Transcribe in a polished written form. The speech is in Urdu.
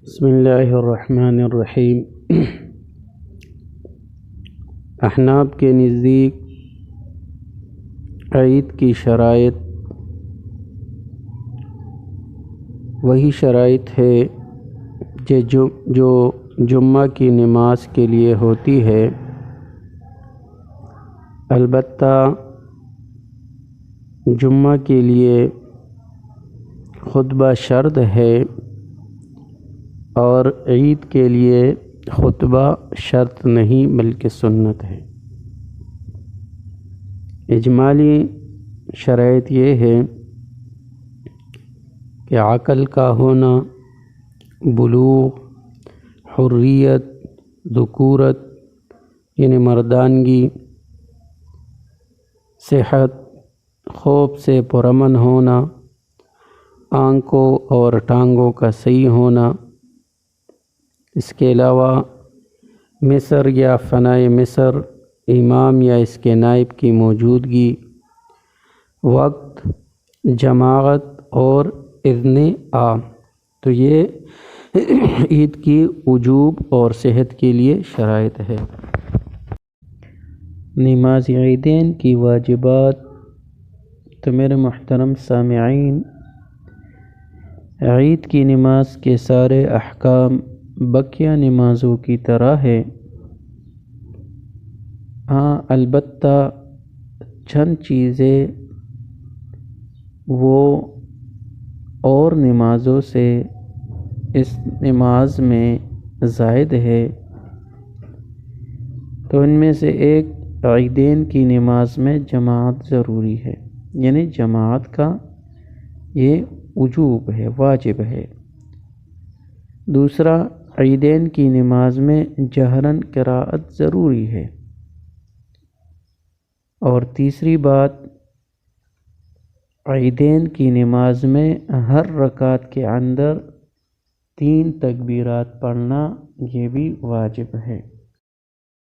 بسم اللہ الرحمن الرحیم۔ احناف کے نزدیک عید کی شرائط وہی شرائط ہے جو جمعہ کی نماز کے لیے ہوتی ہے، البتہ جمعہ کے لیے خطبہ شرط ہے اور عید کے لیے خطبہ شرط نہیں بلکہ سنت ہے۔ اجمالی شرائط یہ ہے کہ عقل کا ہونا، بلوغ، حریت، ذکورت یعنی مردانگی، صحت، خوف سے پرامن ہونا، آنکھوں اور ٹانگوں کا صحیح ہونا، اس کے علاوہ مصر یا فنائے مصر، امام یا اس کے نائب کی موجودگی، وقت، جماعت اور اذن عام، تو یہ عید کی وجوب اور صحت کے لیے شرائط ہے۔ نماز عیدین کی واجبات۔ تو میرے محترم سامعین، عید کی نماز کے سارے احکام بقیہ نمازوں کی طرح ہے، البتہ چند چیزیں وہ اور نمازوں سے اس نماز میں زائد ہے۔ تو ان میں سے ایک، عیدین کی نماز میں جماعت ضروری ہے، یعنی جماعت کا یہ وجوب ہے، واجب ہے۔ دوسرا، عیدین کی نماز میں جہراً قرأت ضروری ہے۔ اور تیسری بات، عیدین کی نماز میں ہر رکعت کے اندر 3 تکبیرات پڑھنا یہ بھی واجب ہے۔